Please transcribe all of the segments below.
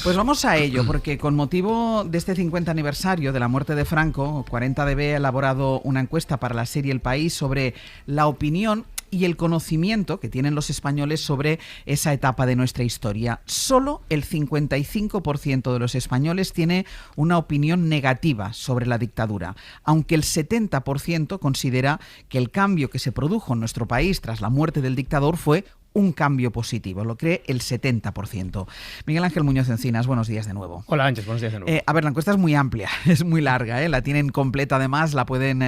Pues vamos a ello, porque con motivo de este 50 aniversario de la muerte de Franco, 40DB ha elaborado una encuesta para la serie El País sobre la opinión y el conocimiento que tienen los españoles sobre esa etapa de nuestra historia. Solo el 55% de los españoles tiene una opinión negativa sobre la dictadura, aunque el 70% considera que el cambio que se produjo en nuestro país tras la muerte del dictador fue un cambio positivo, lo cree el 70%. Miguel Ángel Muñoz Encinas, buenos días de nuevo. Hola Ángel, buenos días de nuevo. A ver, la encuesta es muy amplia, es muy larga, la tienen completa además, la pueden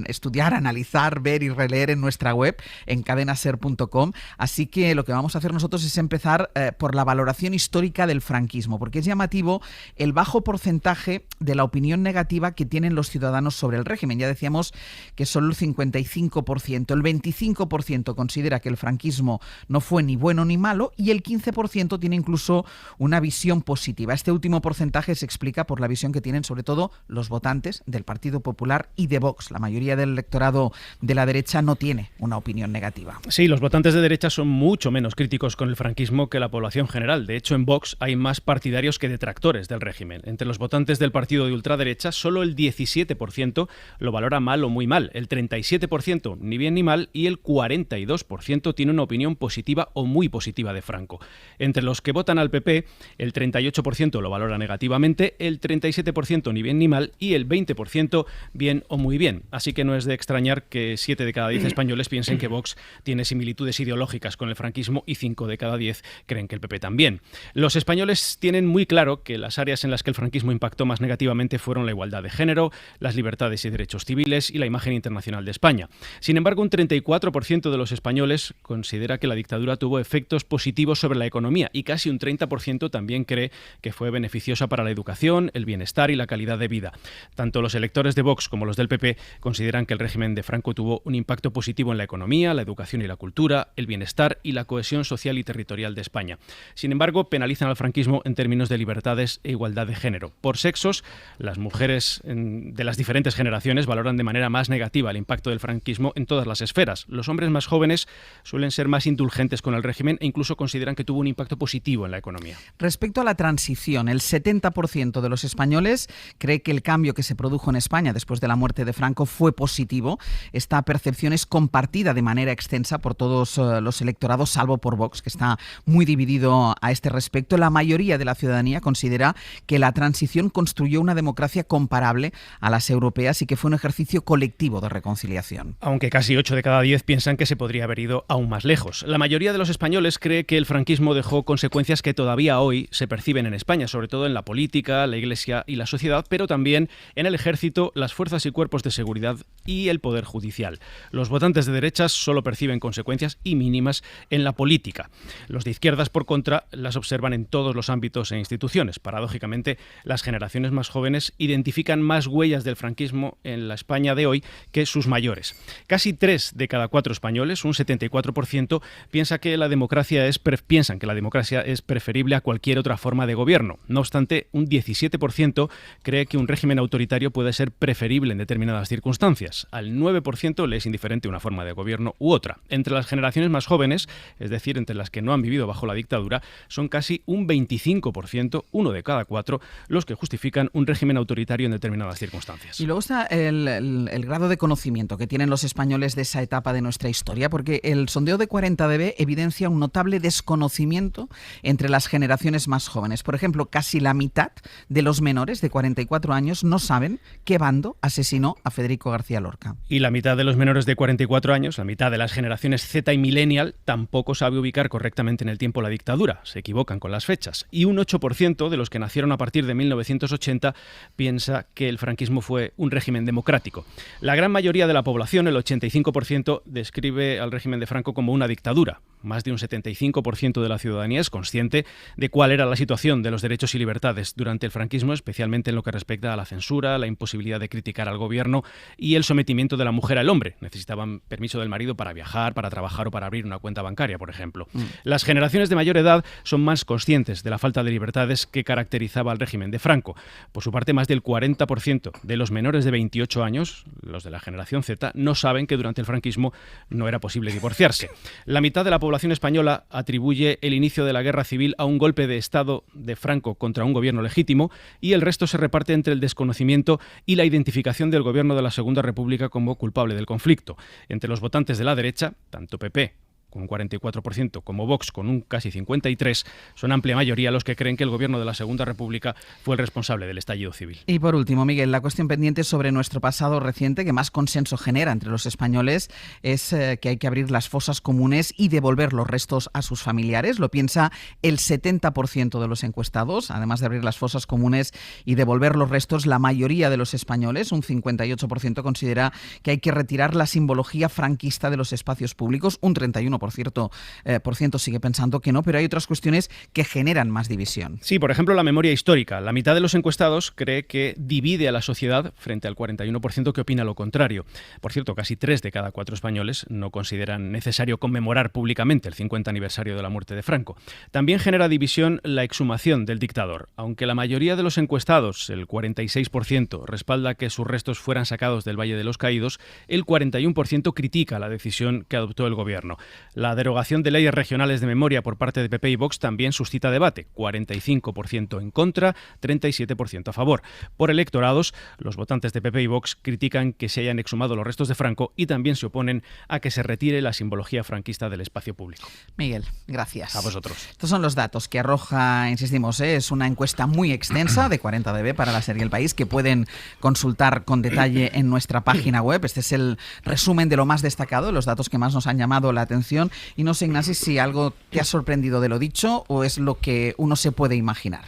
estudiar, analizar, ver y releer en nuestra web, en cadenaser.com, así que lo que vamos a hacer nosotros es empezar por la valoración histórica del franquismo, porque es llamativo el bajo porcentaje de la opinión negativa que tienen los ciudadanos sobre el régimen. Ya decíamos que solo el 55%, el 25% considera que el franquismo no fue ni bueno ni malo y el 15% tiene incluso una visión positiva. Este último porcentaje se explica por la visión que tienen sobre todo los votantes del Partido Popular y de Vox. La mayoría del electorado de la derecha no tiene una opinión negativa. Sí, los votantes de derecha son mucho menos críticos con el franquismo que la población general. De hecho, en Vox hay más partidarios que detractores del régimen. Entre los votantes del partido de ultraderecha, solo el 17% lo valora mal o muy mal, el 37% ni bien ni mal y el 42% tiene una opinión positiva o muy positiva de Franco. Entre los que votan al PP, el 38% lo valora negativamente, el 37% ni bien ni mal y el 20% bien o muy bien. Así que no es de extrañar que 7 de cada 10 españoles piensen que Vox tiene similitudes ideológicas con el franquismo y 5 de cada 10 creen que el PP también. Los españoles tienen muy claro que las áreas en las que el franquismo impactó más negativamente fueron la igualdad de género, las libertades y derechos civiles y la imagen internacional de España. Sin embargo, un 34% de los españoles considera que la dictadura tuvo efectos positivos sobre la economía y casi un 30% también cree que fue beneficiosa para la educación, el bienestar y la calidad de vida. Tanto los electores de Vox como los del PP consideran que el régimen de Franco tuvo un impacto positivo en la economía, la educación y la cultura, el bienestar y la cohesión social y territorial de España. Sin embargo, penalizan al franquismo en términos de libertades e igualdad de género. Por sexos, las mujeres de las diferentes generaciones valoran de manera más negativa el impacto del franquismo en todas las esferas. Los hombres más jóvenes suelen ser más indulgentes con el régimen e incluso consideran que tuvo un impacto positivo en la economía. Respecto a la transición, el 70% de los españoles cree que el cambio que se produjo en España después de la muerte de Franco fue positivo. Esta percepción es compartida de manera extensa por todos los electorados, salvo por Vox, que está muy dividido a este respecto. La mayoría de la ciudadanía considera que la transición construyó una democracia comparable a las europeas y que fue un ejercicio colectivo de reconciliación. Aunque casi 8 de cada 10 piensan que se podría haber ido aún más lejos. La mayoría de los españoles cree que el franquismo dejó consecuencias que todavía hoy se perciben en España, sobre todo en la política, la Iglesia y la sociedad, pero también en el ejército, las fuerzas y cuerpos de seguridad y el poder judicial. Los votantes de derechas solo perciben consecuencias y mínimas en la política. Los de izquierdas, por contra, las observan en todos los ámbitos e instituciones. Paradójicamente, las generaciones más jóvenes identifican más huellas del franquismo en la España de hoy que sus mayores. Casi 3 de cada 4 españoles, un 74%, piensan que la democracia es preferible a cualquier otra forma de gobierno. No obstante, un 17% cree que un régimen autoritario puede ser preferible en determinadas circunstancias. Al 9% le es indiferente una forma de gobierno u otra. Entre las generaciones más jóvenes, es decir, entre las que no han vivido bajo la dictadura, son casi un 25%, 1 de cada 4, los que justifican un régimen autoritario en determinadas circunstancias. Y luego está el grado de conocimiento que tienen los españoles de esa etapa de nuestra historia, porque el sondeo de 40DB evidencia un notable desconocimiento entre las generaciones más jóvenes. Por ejemplo, casi la mitad de los menores de 44 años no saben qué bando asesinó a Federico García Lorca. Y la mitad de los menores de 44 años, la mitad de las generaciones Z y Millennial, tampoco sabe ubicar correctamente en el tiempo la dictadura. Se equivocan con las fechas. Y un 8% de los que nacieron a partir de 1980 piensa que el franquismo fue un régimen democrático. La gran mayoría de la población, el 85%, describe al régimen de Franco como una dictadura. Más de un 75% de la ciudadanía es consciente de cuál era la situación de los derechos y libertades durante el franquismo, especialmente en lo que respecta a la censura, la imposibilidad de criticar al gobierno y el sometimiento de la mujer al hombre. Necesitaban permiso del marido para viajar, para trabajar o para abrir una cuenta bancaria, por ejemplo. Las generaciones de mayor edad son más conscientes de la falta de libertades que caracterizaba al régimen de Franco. Por su parte, más del 40% de los menores de 28 años, los de la generación Z, no saben que durante el franquismo no era posible divorciarse. La mitad de la población española atribuye el inicio de la guerra civil a un golpe de Estado de Franco contra un gobierno legítimo, y el resto se reparte entre el desconocimiento y la identificación del gobierno de la Segunda República como culpable del conflicto. Entre los votantes de la derecha, tanto PP con un 44%, como Vox con un casi 53%, son amplia mayoría los que creen que el gobierno de la Segunda República fue el responsable del estallido civil. Y por último, Miguel, la cuestión pendiente sobre nuestro pasado reciente que más consenso genera entre los españoles es que hay que abrir las fosas comunes y devolver los restos a sus familiares. Lo piensa el 70% de los encuestados. Además de abrir las fosas comunes y devolver los restos, la mayoría de los españoles, un 58%, considera que hay que retirar la simbología franquista de los espacios públicos. Un 31% por ciento sigue pensando que no, pero hay otras cuestiones que generan más división. Sí, por ejemplo, la memoria histórica. La mitad de los encuestados cree que divide a la sociedad frente al 41% que opina lo contrario. Por cierto, casi 3 de cada 4 españoles no consideran necesario conmemorar públicamente el 50 aniversario de la muerte de Franco. También genera división la exhumación del dictador. Aunque la mayoría de los encuestados, el 46%, respalda que sus restos fueran sacados del Valle de los Caídos, el 41% critica la decisión que adoptó el gobierno. La derogación de leyes regionales de memoria por parte de PP y Vox también suscita debate, 45% en contra, 37% a favor. Por electorados, los votantes de PP y Vox critican que se hayan exhumado los restos de Franco y también se oponen a que se retire la simbología franquista del espacio público. Miguel, gracias. A vosotros. Estos son los datos que arroja, insistimos, es una encuesta muy extensa de 40 dB para la serie El País, que pueden consultar con detalle en nuestra página web. Este es el resumen de lo más destacado, los datos que más nos han llamado la atención. Y no sé, Ignasi, si algo te ha sorprendido de lo dicho o es lo que uno se puede imaginar.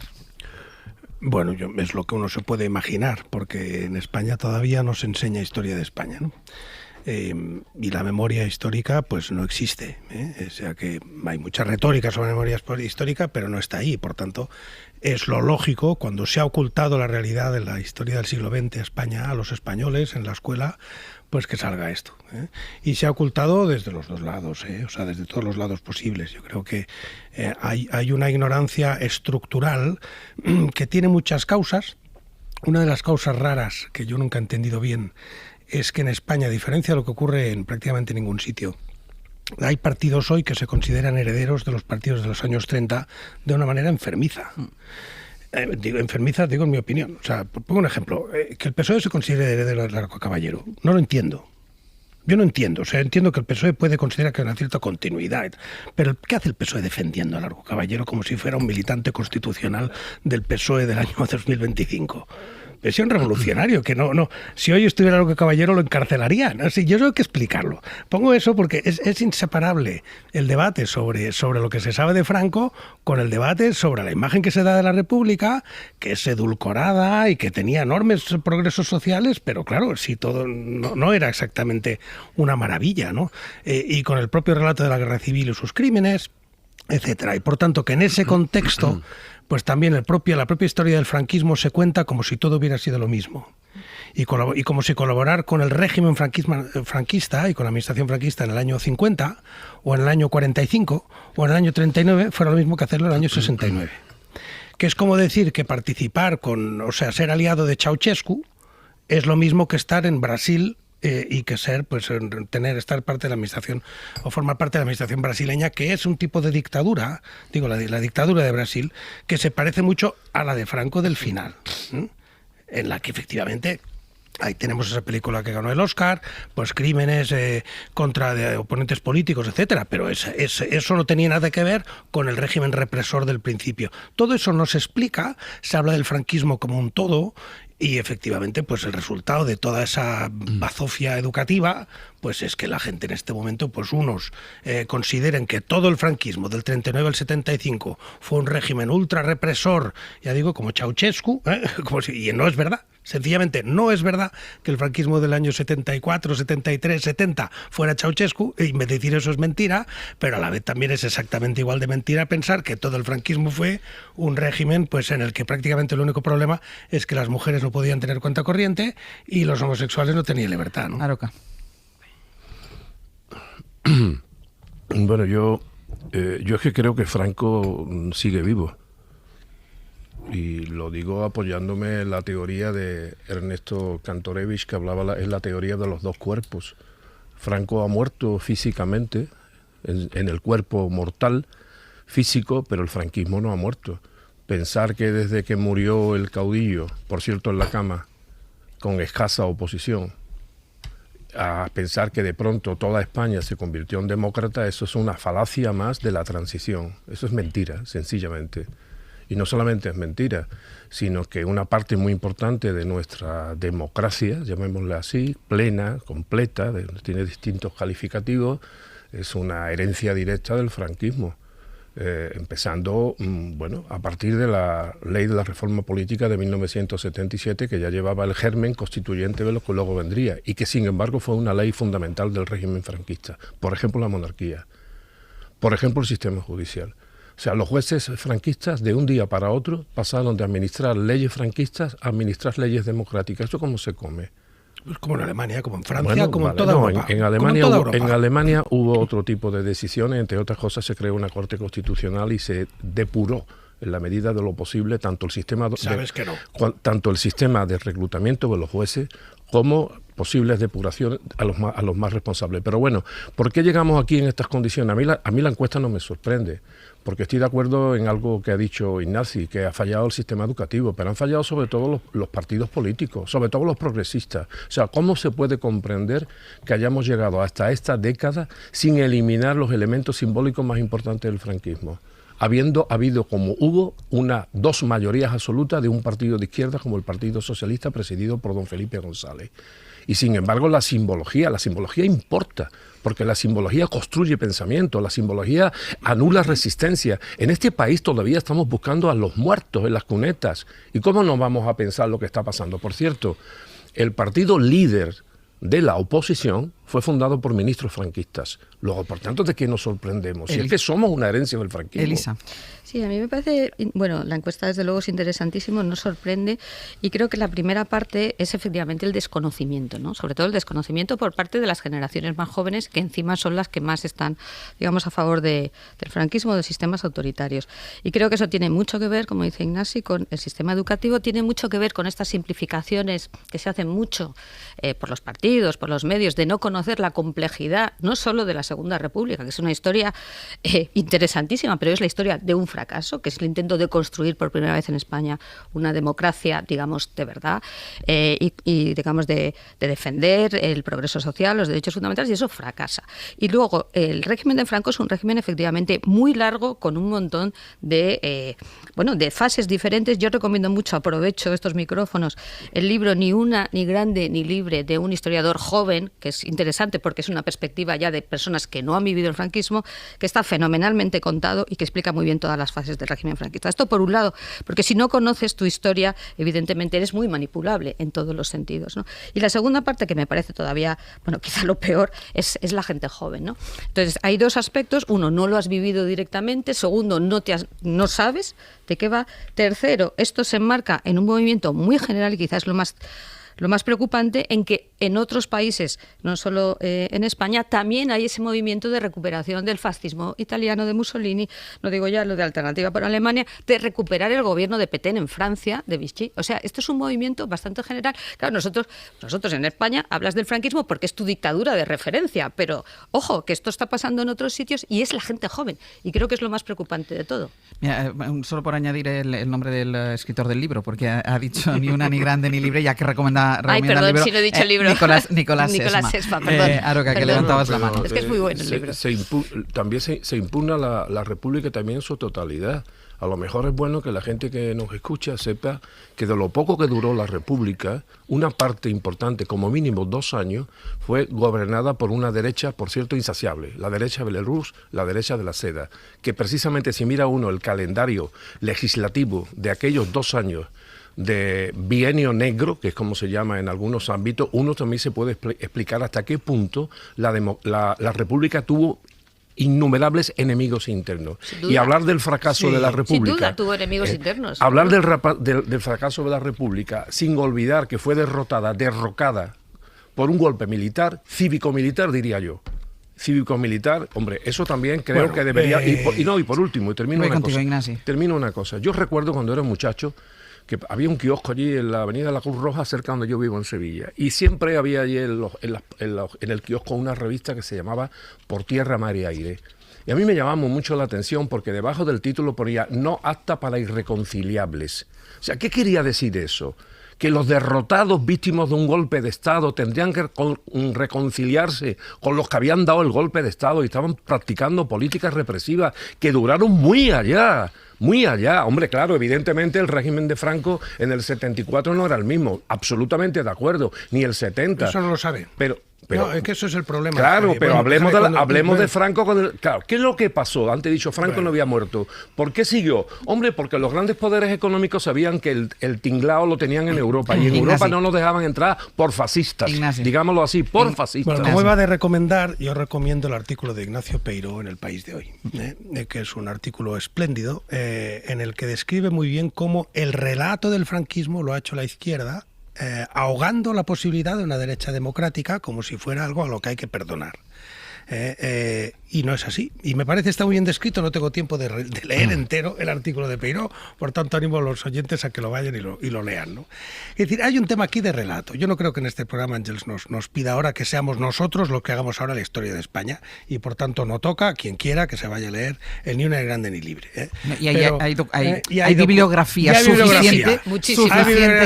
Bueno, es lo que uno se puede imaginar, porque en España todavía no se enseña historia de España, ¿no? Y la memoria histórica pues no existe, ¿eh? O sea que hay mucha retórica sobre la memoria histórica, pero no está ahí. Por tanto, es lo lógico, cuando se ha ocultado la realidad de la historia del siglo XX a España, a los españoles, en la escuela, pues que salga esto, ¿eh? Y se ha ocultado desde los dos lados, o sea, desde todos los lados posibles. Yo creo que hay una ignorancia estructural que tiene muchas causas. Una de las causas raras que yo nunca he entendido bien es que en España, a diferencia de lo que ocurre en prácticamente ningún sitio, hay partidos hoy que se consideran herederos de los partidos de los años 30 de una manera enfermiza. Enfermiza, digo en mi opinión. O sea, pongo un ejemplo. Que el PSOE se considere heredero del Largo Caballero. No lo entiendo. Yo no entiendo. O sea, entiendo que el PSOE puede considerar que hay una cierta continuidad. Pero ¿qué hace el PSOE defendiendo a Largo Caballero como si fuera un militante constitucional del PSOE del año 2025? Es un revolucionario, que no. Si hoy estuviera Largo Caballero lo encarcelarían. Así, yo tengo que explicarlo. Pongo eso porque es inseparable el debate sobre lo que se sabe de Franco con el debate sobre la imagen que se da de la República, que es edulcorada y que tenía enormes progresos sociales, pero claro, si todo no era exactamente una maravilla, ¿no? Y con el propio relato de la Guerra Civil y sus crímenes, etcétera. Y por tanto que en ese contexto pues también la propia historia del franquismo se cuenta como si todo hubiera sido lo mismo. Y como si colaborar con el régimen franquista y con la administración franquista en el año 50, o en el año 45, o en el año 39, fuera lo mismo que hacerlo en el año 69. Que es como decir que participar ser aliado de Ceausescu es lo mismo que estar en Brasil y que estar parte de la administración o formar parte de la administración brasileña, que es un tipo de dictadura, la dictadura de Brasil, que se parece mucho a la de Franco del final, ¿eh? En la que efectivamente ahí tenemos esa película que ganó el Oscar, pues crímenes contra de oponentes políticos, etcétera, pero eso no tenía nada que ver con el régimen represor del principio. Todo eso no se explica, se habla del franquismo como un todo. Y efectivamente, pues el resultado de toda esa bazofia educativa, pues es que la gente en este momento, pues unos consideren que todo el franquismo del 39 al 75 fue un régimen ultra represor, ya digo, como Ceausescu, y no es verdad. Sencillamente no es verdad que el franquismo del año 74, 73, 70 fuera Ceausescu, y me decir eso es mentira, pero a la vez también es exactamente igual de mentira pensar que todo el franquismo fue un régimen pues en el que prácticamente el único problema es que las mujeres no podían tener cuenta corriente y los homosexuales no tenían libertad, ¿no? Aroca. Bueno, yo es que creo que Franco sigue vivo. Y lo digo apoyándome en la teoría de Ernesto Kantorevich, que hablaba en la teoría de los dos cuerpos. Franco ha muerto físicamente, en el cuerpo mortal, físico, pero el franquismo no ha muerto. Pensar que desde que murió el caudillo, por cierto en la cama, con escasa oposición, a pensar que de pronto toda España se convirtió en demócrata, eso es una falacia más de la transición. Eso es mentira, sencillamente. Y no solamente es mentira, sino que una parte muy importante de nuestra democracia, llamémosla así, plena, completa, tiene distintos calificativos, es una herencia directa del franquismo. Empezando, bueno, a partir de la ley de la reforma política de 1977, que ya llevaba el germen constituyente de lo que luego vendría, y que sin embargo fue una ley fundamental del régimen franquista. Por ejemplo, la monarquía. Por ejemplo, el sistema judicial. O sea, los jueces franquistas de un día para otro pasaron de administrar leyes franquistas a administrar leyes democráticas. ¿Eso cómo se come? Pues como en Alemania, como en Francia, Bueno, como vale, en toda no, Europa. En Alemania hubo otro tipo de decisiones, entre otras cosas se creó una Corte Constitucional y se depuró en la medida de lo posible tanto el sistema tanto el sistema de reclutamiento de los jueces como posibles depuraciones a los más responsables. Pero bueno, ¿por qué llegamos aquí en estas condiciones? A mí la encuesta no me sorprende, porque estoy de acuerdo en algo que ha dicho Ignasi, que ha fallado el sistema educativo, pero han fallado sobre todo los partidos políticos, sobre todo los progresistas. O sea, ¿cómo se puede comprender que hayamos llegado hasta esta década sin eliminar los elementos simbólicos más importantes del franquismo? Habiendo habido, como hubo, dos mayorías absolutas de un partido de izquierda como el Partido Socialista presidido por don Felipe González. Y sin embargo la simbología importa, porque la simbología construye pensamiento, la simbología anula resistencia. En este país todavía estamos buscando a los muertos en las cunetas. ¿Y cómo no vamos a pensar lo que está pasando? Por cierto, el partido líder de la oposición fue fundado por ministros franquistas. Luego, por tanto, ¿de qué nos sorprendemos? Si es que somos una herencia del franquismo. Elisa. Sí, a mí me parece, bueno, la encuesta desde luego es interesantísimo, nos sorprende, y creo que la primera parte es efectivamente el desconocimiento, ¿no? Sobre todo el desconocimiento por parte de las generaciones más jóvenes, que encima son las que más están, digamos, a favor del franquismo, de sistemas autoritarios. Y creo que eso tiene mucho que ver, como dice Ignasi, con el sistema educativo, tiene mucho que ver con estas simplificaciones que se hacen mucho por los partidos, por los medios, de no conocer la complejidad, no solo de la Segunda República, que es una historia interesantísima, pero es la historia de un fracaso, que es el intento de construir por primera vez en España una democracia, digamos, de verdad, y digamos, de defender el progreso social, los derechos fundamentales, y eso fracasa. Y luego, el régimen de Franco es un régimen efectivamente muy largo, con un montón de fases diferentes. Yo recomiendo mucho, aprovecho estos micrófonos, el libro Ni una, ni grande, ni libre, de un historiador joven, que es interesante porque es una perspectiva ya de personas que no han vivido el franquismo, que está fenomenalmente contado y que explica muy bien todas las fases del régimen franquista. Esto por un lado, porque si no conoces tu historia, evidentemente eres muy manipulable en todos los sentidos, ¿no? Y la segunda parte, que me parece todavía, bueno, quizá lo peor, es la gente joven, ¿no? Entonces, hay dos aspectos. Uno, no lo has vivido directamente. Segundo, no sabes de qué va. Tercero, esto se enmarca en un movimiento muy general y quizás lo más preocupante, en que en otros países, no solo en España, también hay ese movimiento de recuperación del fascismo italiano de Mussolini, no digo ya lo de Alternativa por Alemania, de recuperar el gobierno de Petén en Francia, de Vichy. O sea, esto es un movimiento bastante general. Claro, nosotros en España hablas del franquismo porque es tu dictadura de referencia, pero ojo, que esto está pasando en otros sitios y es la gente joven, y creo que es lo más preocupante de todo. Mira, solo por añadir el nombre del escritor del libro, porque ha dicho ni una, ni grande, ni libre, ya que recomienda Ay, perdón, el libro. si no he dicho el libro. Nicolás Sesma, perdón. Aroca, que levantabas la mano. Es que es muy bueno el libro. También se impugna la República también en su totalidad. A lo mejor es bueno que la gente que nos escucha sepa que de lo poco que duró la República, una parte importante, como mínimo 2 años, fue gobernada por una derecha, por cierto, insaciable, la derecha Belarus, la derecha de la seda, que precisamente si mira uno el calendario legislativo de aquellos 2 años de bienio negro, que es como se llama en algunos ámbitos, uno también se puede explicar hasta qué punto la República tuvo innumerables enemigos internos. Y hablar del fracaso de la República... Sin duda tuvo enemigos internos. Hablar del fracaso de la República sin olvidar que fue derrocada por un golpe militar, cívico-militar diría yo. Cívico-militar, hombre, eso también creo que debería... Y por último, y termino una cosa. Yo recuerdo cuando era muchacho que había un kiosco allí en la avenida de la Cruz Roja, cerca donde yo vivo en Sevilla, y siempre había allí en el kiosco una revista que se llamaba Por Tierra, Mar y Aire. Y a mí me llamaba mucho la atención porque debajo del título ponía no apta para irreconciliables. O sea, ¿qué quería decir eso? Que los derrotados víctimas de un golpe de Estado tendrían que reconciliarse con los que habían dado el golpe de Estado y estaban practicando políticas represivas que duraron muy allá. Muy allá. Hombre, claro, evidentemente el régimen de Franco en el 74 no era el mismo. Absolutamente de acuerdo. Ni el 70. Eso no lo sabe. Pero no, es que eso es el problema. Claro, pero hablemos de Franco. Claro, ¿qué es lo que pasó? Antes he dicho, Franco no había muerto. ¿Por qué siguió? Hombre, porque los grandes poderes económicos sabían que el tinglao lo tenían en Europa. Y en Europa no nos dejaban entrar por fascistas. Digámoslo así, por fascistas. Bueno, como iba de recomendar, yo recomiendo el artículo de Ignacio Peiró en El País de Hoy, que es un artículo espléndido, en el que describe muy bien cómo el relato del franquismo lo ha hecho la izquierda, ahogando la posibilidad de una derecha democrática como si fuera algo a lo que hay que perdonar. Y no es así. Y me parece está muy bien descrito, no tengo tiempo de leer entero el artículo de Peiró, por tanto animo a los oyentes a que lo vayan y lo lean, ¿no? Es decir, hay un tema aquí de relato. Yo no creo que en este programa Ángels nos pida ahora que seamos nosotros los que hagamos ahora la historia de España, y por tanto no toca a quien quiera que se vaya a leer el Ni una grande ni libre. Y hay bibliografía suficiente,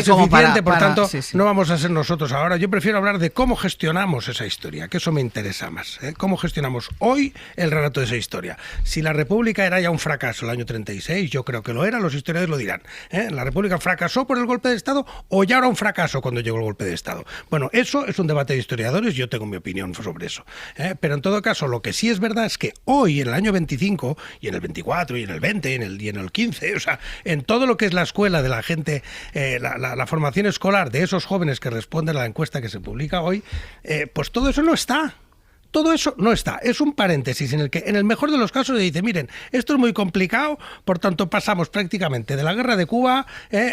como para... Por tanto, no vamos a ser nosotros ahora. Yo prefiero hablar de cómo gestionamos esa historia, que eso me interesa más. ¿Cómo gestionamos hoy el relato de esa historia? Si la República era ya un fracaso el año 36, yo creo que lo era, los historiadores lo dirán. ¿La República fracasó por el golpe de Estado o ya era un fracaso cuando llegó el golpe de Estado? Bueno, eso es un debate de historiadores, yo tengo mi opinión sobre eso. Pero en todo caso, lo que sí es verdad es que hoy, en el año 25, y en el 24, y en el 20, y en el 15, o sea, en todo lo que es la escuela de la gente, la formación escolar de esos jóvenes que responden a la encuesta que se publica hoy, pues todo eso no está. Todo eso no está, es un paréntesis en el que en el mejor de los casos se dice, miren, esto es muy complicado, por tanto pasamos prácticamente de la guerra de Cuba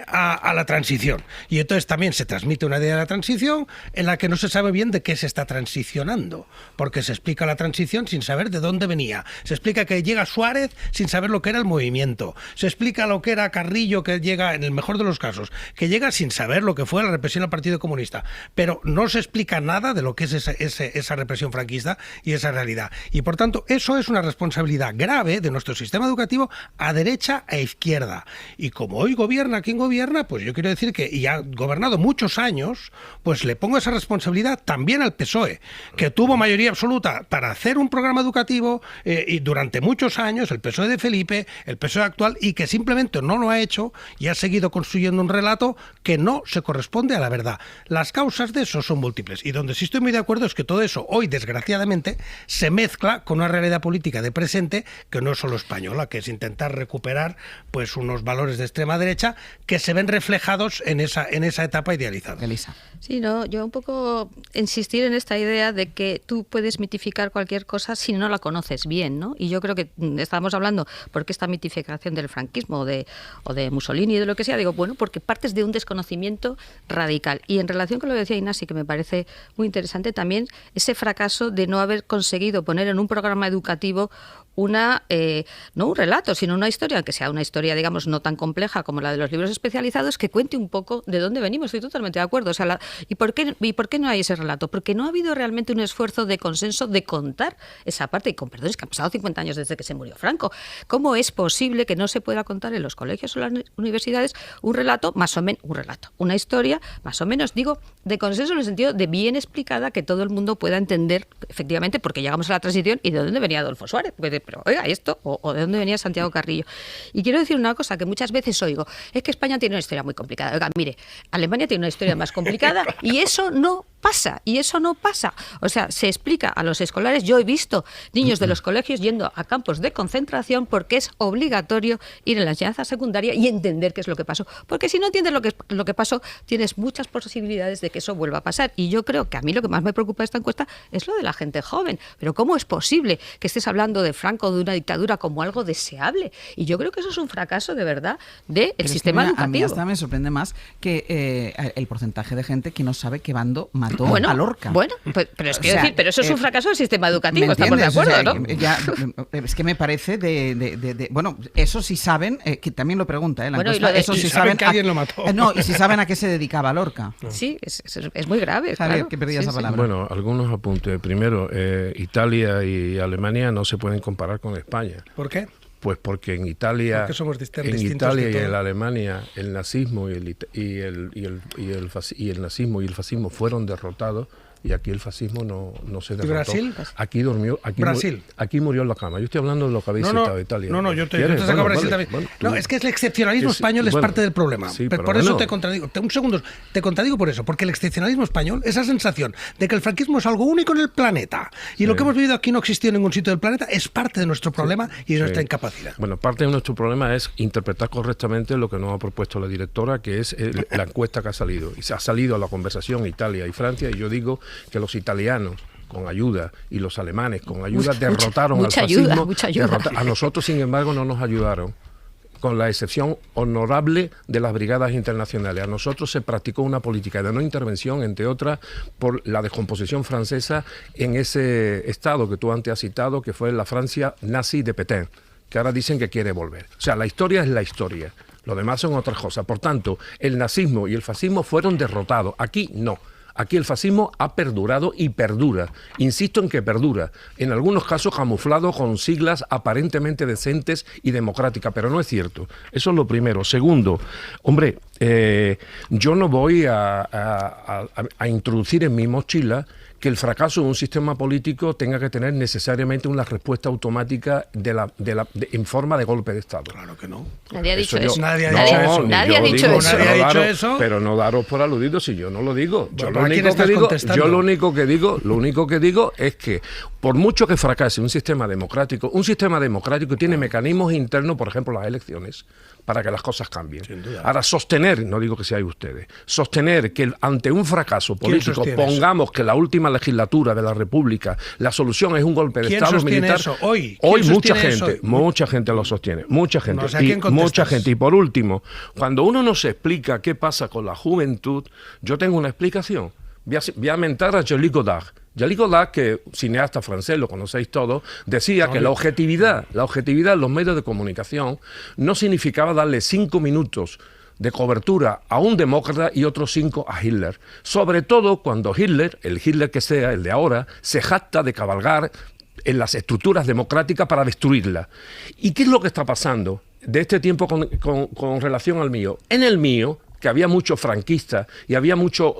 a la transición. Y entonces también se transmite una idea de la transición en la que no se sabe bien de qué se está transicionando, porque se explica la transición sin saber de dónde venía. Se explica que llega Suárez sin saber lo que era el movimiento. Se explica lo que era Carrillo, que llega, en el mejor de los casos, que llega sin saber lo que fue la represión al Partido Comunista. Pero no se explica nada de lo que es esa represión franquista y esa realidad. Y por tanto, eso es una responsabilidad grave de nuestro sistema educativo a derecha e izquierda. Y como hoy gobierna quien gobierna, pues yo quiero decir que, y ha gobernado muchos años, pues le pongo esa responsabilidad también al PSOE, que tuvo mayoría absoluta para hacer un programa educativo y durante muchos años, el PSOE de Felipe, el PSOE actual, y que simplemente no lo ha hecho y ha seguido construyendo un relato que no se corresponde a la verdad. Las causas de eso son múltiples. Y donde sí estoy muy de acuerdo es que todo eso hoy, desgraciadamente, se mezcla con una realidad política de presente que no es solo española, que es intentar recuperar pues unos valores de extrema derecha que se ven reflejados en esa etapa idealizada. Elisa. Sí, no, yo un poco insistir en esta idea de que tú puedes mitificar cualquier cosa si no la conoces bien, ¿no? Y yo creo que estábamos hablando, ¿por qué esta mitificación del franquismo o de Mussolini, de lo que sea? Digo, bueno, porque partes de un desconocimiento radical. Y en relación con lo que decía Ignasi, que me parece muy interesante también, ese fracaso de no haber conseguido poner en un programa educativo no un relato, sino una historia, que sea una historia, digamos, no tan compleja como la de los libros especializados, que cuente un poco de dónde venimos. Estoy totalmente de acuerdo. O sea, ¿y por qué no hay ese relato? Porque no ha habido realmente un esfuerzo de consenso de contar esa parte. Y con perdón, es que han pasado 50 años desde que se murió Franco. ¿Cómo es posible que no se pueda contar en los colegios o las universidades un relato, una historia, más o menos, digo, de consenso en el sentido de bien explicada, que todo el mundo pueda entender efectivamente por qué llegamos a la transición y de dónde venía Adolfo Suárez? Pero oiga, esto, o de dónde venía Santiago Carrillo. Y quiero decir una cosa que muchas veces oigo, es que España tiene una historia muy complicada. Oiga, mire, Alemania tiene una historia más complicada y eso no pasa, y eso no pasa. O sea, se explica a los escolares. Yo he visto niños de los colegios yendo a campos de concentración porque es obligatorio ir en la enseñanza secundaria y entender qué es lo que pasó. Porque si no entiendes lo que pasó, tienes muchas posibilidades de que eso vuelva a pasar. Y yo creo que a mí lo que más me preocupa de esta encuesta es lo de la gente joven. Pero ¿cómo es posible que estés hablando de Franco, de una dictadura, como algo deseable? Y yo creo que eso es un fracaso de verdad del sistema educativo. A mí hasta me sorprende más que el porcentaje de gente que no sabe qué bando mató a Lorca. Bueno, pero es que decir, pero eso es un fracaso del sistema educativo, estamos de acuerdo, ¿no? Es que me parece bueno, eso sí saben, que también lo pregunta, la encuesta, eso sí saben que alguien lo mató. No, y si saben a qué se dedicaba Lorca. Sí, es muy grave. Javier, claro. que perdía esa palabra. Bueno, algunos apuntes. Primero, Italia y Alemania no se pueden comparar con España. ¿Por qué? Pues porque en Italia, somos en Italia y en Alemania, el nazismo y el nazismo y el fascismo fueron derrotados, y aquí el fascismo no se derrotó. ¿Y Brasil? Aquí murió en la cama. Yo estoy hablando de lo que habéis citado de Italia. No, yo te saco Brasil también. Bueno, es que el excepcionalismo español es parte del problema. Sí, por eso te contradigo. Un segundo, te contradigo por eso, porque el excepcionalismo español, esa sensación de que el franquismo es algo único en el planeta y lo que hemos vivido aquí no existió en ningún sitio del planeta, es parte de nuestro problema y de nuestra incapacidad. Bueno, parte de nuestro problema es interpretar correctamente lo que nos ha propuesto la directora, que es la encuesta que ha salido. Y se ha salido a la conversación Italia y Francia, y yo digo que los italianos con ayuda y los alemanes con ayuda derrotaron al fascismo. Mucha ayuda. A nosotros, sin embargo, no nos ayudaron, con la excepción honorable de las brigadas internacionales. A nosotros se practicó una política de no intervención, entre otras, por la descomposición francesa en ese estado que tú antes has citado, que fue la Francia nazi de Pétain, que ahora dicen que quiere volver. O sea, la historia es la historia. Lo demás son otras cosas. Por tanto, el nazismo y el fascismo fueron derrotados. Aquí no. Aquí el fascismo ha perdurado y perdura. Insisto en que perdura. En algunos casos camuflado con siglas aparentemente decentes y democráticas, pero no es cierto. Eso es lo primero. Segundo, hombre, yo no voy a introducir en mi mochila que el fracaso de un sistema político tenga que tener necesariamente una respuesta automática en forma de golpe de Estado. Claro que no. Nadie ha dicho eso. Nadie ha dicho eso. Pero no daros por aludidos si yo no lo digo. Yo lo único que digo es que por mucho que fracase un sistema democrático tiene mecanismos internos, por ejemplo las elecciones, para que las cosas cambien. Ahora, sostener, no digo que seáis ustedes, sostener que ante un fracaso político pongamos que la última legislatura de la República, la solución es un golpe de Estado militar. Eso? Hoy mucha gente lo sostiene, mucha gente. Y por último, cuando uno no se explica qué pasa con la juventud, yo tengo una explicación. Voy a mentar a Jean-Luc Godard. Jean-Luc Godard, que cineasta francés, lo conocéis todos, decía que la objetividad en los medios de comunicación no significaba darle 5 minutos de cobertura a un demócrata y otros 5 a Hitler. Sobre todo cuando Hitler, el Hitler que sea, el de ahora, se jacta de cabalgar en las estructuras democráticas para destruirlas. ¿Y qué es lo que está pasando de este tiempo con relación al mío? En el mío, que había muchos franquistas y había mucho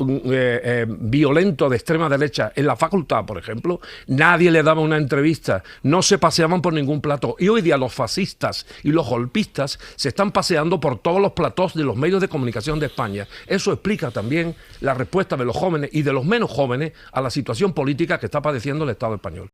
violento de extrema derecha en la facultad, por ejemplo, nadie le daba una entrevista, no se paseaban por ningún plató. Y hoy día los fascistas y los golpistas se están paseando por todos los platós de los medios de comunicación de España. Eso explica también la respuesta de los jóvenes y de los menos jóvenes a la situación política que está padeciendo el Estado español.